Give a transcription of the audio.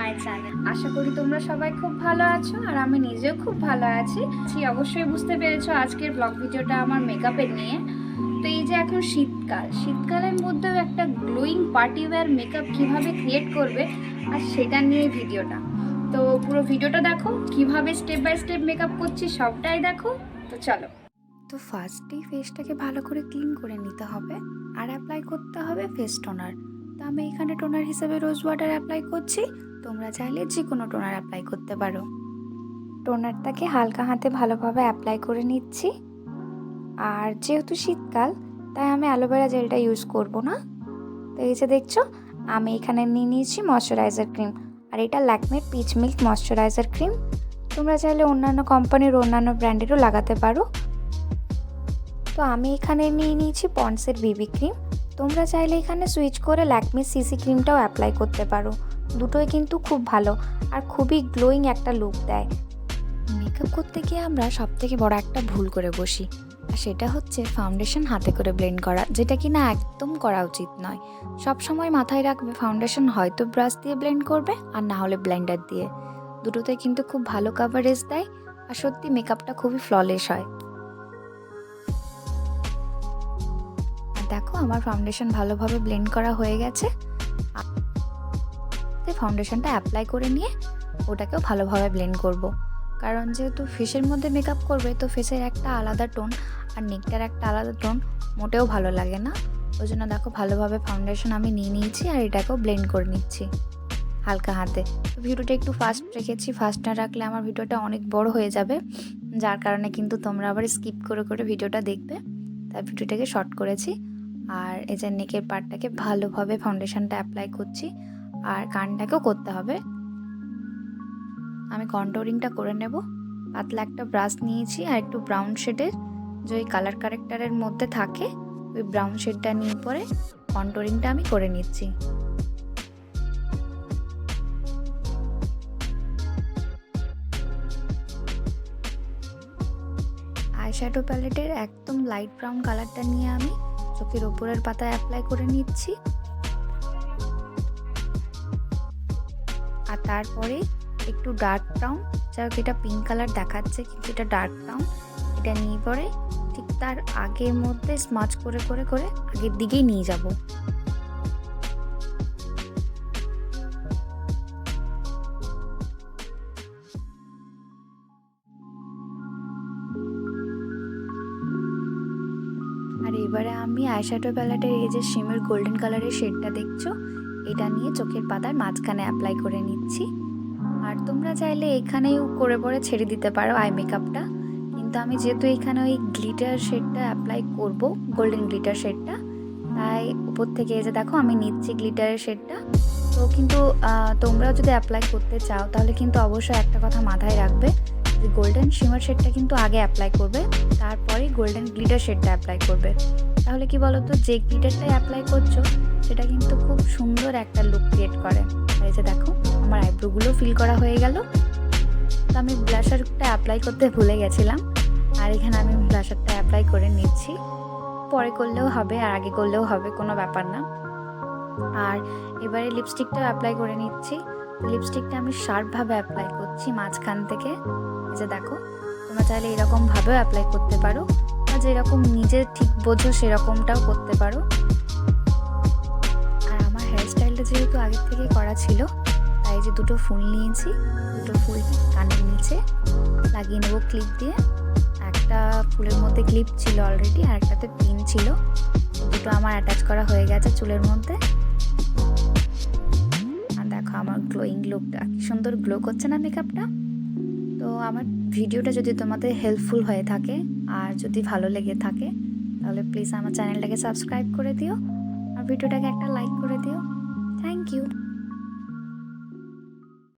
My channel. আশা করি তোমরা সবাই খুব ভালো আছো আর আমি নিজেও খুব ভালো আছি। অবশ্যই বুঝতে পেরেছো আজকের ব্লগ ভিডিওটা আমার মেকআপের নিয়ে। তো এই যে এখন শীতকালের মধ্যেও একটা গ্লোয়িং পার্টি ওয়্যার মেকআপ কীভাবে ক্রিয়েট করবে আর সেটা নিয়ে ভিডিওটা। তো পুরো ভিডিওটা দেখো, কিভাবে স্টেপ বাই স্টেপ মেকআপ করছি সবটাই দেখো। তো চলো। তো ফার্স্টেই ফেসটাকে ভালো করে ক্লিন করে নিতে হবে আর অ্যাপ্লাই করতে হবে ফেস টোনার। তো আমি এখানে টোনার হিসেবে রোজ ওয়াটার অ্যাপ্লাই করছি, তোমরা চাইলে যে কোনো টোনার অ্যাপ্লাই করতে পারো। টোনারটাকে হালকা হাতে ভালোভাবে অ্যাপ্লাই করে নিচ্ছি। আর যেহেতু শীতকাল তাই আমি অ্যালোভেরা জেলটা ইউজ করব না। তো এই যে দেখছো আমি এখানে নিয়ে নিয়েছি ময়শ্চারাইজার ক্রিম, আর এটা ল্যাকমের পিচ মিল্ক ময়শ্চারাইজার ক্রিম। তোমরা চাইলে অন্যান্য কোম্পানির অন্যান্য ব্র্যান্ডেরও লাগাতে পারো। তো আমি এখানে নিয়ে নিয়েছি পন্ডসের বিবি ক্রিম। তোমরা চাইলে এখানে সুইচ করে ল্যাকমি সিসি ক্রিমটাও অ্যাপ্লাই করতে পারো। দুটোই কিন্তু খুব ভালো আর খুবই গ্লোয়িং একটা লুক দেয়। মেকআপ করতে গিয়ে আমরা সবথেকে বড় একটা ভুল করে বসি, আর সেটা হচ্ছে ফাউন্ডেশন হাতে করে ব্লেন্ড করা, যেটা কিনা একদম করা উচিত নয়। সব সময় মাথায় রাখবে ফাউন্ডেশন হয়তো ব্রাশ দিয়ে ব্লেন্ড করবে আর না হলে ব্লেন্ডার দিয়ে। দুটোতে কিন্তু খুব ভালো কাভারেজ দেয় আর সত্যি মেকআপটা খুবই ফ্ললেস হয়। দেখো আমার ফাউন্ডেশন ভালোভাবে ব্লেন্ড করা হয়ে গেছে। ফাউন্ডেশনটা অ্যাপ্লাই করে নিয়ে ওটাকেও ভালোভাবে ব্লেন্ড করব, কারণ যেহেতু ফেসের মধ্যে মেকআপ করবে তো ফেসের একটা আলাদা টোন আর নেকটার একটা আলাদা টোন মোটেও ভালো লাগে না। ওই জন্য দেখো ভালোভাবে ফাউন্ডেশন আমি নিয়ে নিয়েছি আর এটাকেও ব্লেন্ড করে নিচ্ছি হালকা হাতে। ভিডিওটা একটু ফাস্ট রেখেছি, ফাস্ট না রাখলে আমার ভিডিওটা অনেক বড় হয়ে যাবে, যার কারণে কিন্তু তোমরা আবার স্কিপ করে করে ভিডিওটা দেখবে, তাই ভিডিওটাকে শর্ট করেছি। আর এই যে নেকের পার্টটাকে ভালোভাবে ফাউন্ডেশনটা অ্যাপ্লাই করছি আর কানটাকেও করতে হবে। আমি কন্ট্রোলিংটা করে নেব। পাতলা একটা ব্রাশ নিয়েছি আর একটু ব্রাউন শেডের যে ওই কালার কারেক্টারের মধ্যে থাকে ওই ব্রাউন শেডটা নিয়ে পরে কন্ট্রোলিংটা আমি করে নিচ্ছি। আইশ্যাডো প্যালেটের একদম লাইট ব্রাউন কালারটা নিয়ে আমি চোখের ওপরের পাতায় অ্যাপ্লাই করে নিচ্ছি। আর তারপরে একটু ডার্ক ব্রাউন, যাই এটা পিঙ্ক কালার দেখাচ্ছে কিন্তু এটা ডার্ক ব্রাউন, এটা নিয়ে পরে ঠিক তার আগের মধ্যে স্মাচ করে করে করে আগের দিকেই নিয়ে যাব। আর এবারে আমি আইশ্যাডো প্যালেটের এই যে শিমের গোল্ডেন কালারের শেডটা দেখছো, এটা নিয়ে চোখের পাতার মাঝখানে অ্যাপ্লাই করে নিচ্ছি। আর তোমরা চাইলে এখানেও করে পরে ছেড়ে দিতে পারো আই মেকআপটা, কিন্তু আমি যেহেতু এখানে ওই গ্লিটার শেডটা অ্যাপ্লাই করব, গোল্ডেন গ্লিটার শেডটা, তাই উপর থেকে এই যে দেখো আমি নিচ্ছি গ্লিটারের শেডটা। তো কিন্তু তোমরাও যদি অ্যাপ্লাই করতে চাও তাহলে কিন্তু অবশ্যই একটা কথা মাথায় রাখবে যে গোল্ডেন শিমার শেডটা কিন্তু আগে অ্যাপ্লাই করবে, তারপরেই গোল্ডেন গ্লিটার শেডটা অ্যাপ্লাই করবে। তাহলে কি বলো তো, যে গ্লিটারটাই অ্যাপ্লাই করছো সেটা কিন্তু খুব সুন্দর একটা লুক ক্রিয়েট করে। এই যে দেখো আমার আইব্রোগুলো ফিল করা হয়ে গেল। তো আমি ব্লাশারটা অ্যাপ্লাই করতে ভুলে গেছিলাম, আর এখানে আমি ব্লাশারটা অ্যাপ্লাই করে নিচ্ছি। পরে করলেও হবে আর আগে করলেও হবে, কোনো ব্যাপার না। আর এবারে লিপস্টিকটাও অ্যাপ্লাই করে নিচ্ছি। লিপস্টিকটা আমি শার্পভাবে অ্যাপ্লাই করছি মাঝখান থেকে। এই যে দেখো তোমরা চাইলে এরকমভাবেও অ্যাপ্লাই করতে পারো, আর যেরকম নিজে ঠিক বোঝো সেরকমটাও করতে পারো। আর আমার হেয়ারস্টাইলটা যেহেতু আগের থেকে করা ছিল তাই যে দুটো ফুল নিয়েছি, দুটো ফুল কানের নিচে লাগিয়ে নেবো ক্লিপ দিয়ে। একটা ফুলের মধ্যে ক্লিপ ছিল অলরেডি আর একটাতে পিন ছিল, দুটো আমার অ্যাটাচ করা হয়ে গেছে চুলের মধ্যে। আর দেখো আমার গ্লোয়িং লুকটা কি সুন্দর গ্লো করছে না মেকআপটা। তো আমার ভিডিওটা যদি তোমাদের হেল্পফুল হয়ে থাকে আর যদি ভালো লেগে থাকে তাহলে প্লিজ আমার চ্যানেলটাকে সাবস্ক্রাইব করে দিও আর ভিডিওটাকে একটা লাইক করে দিও। Thank you.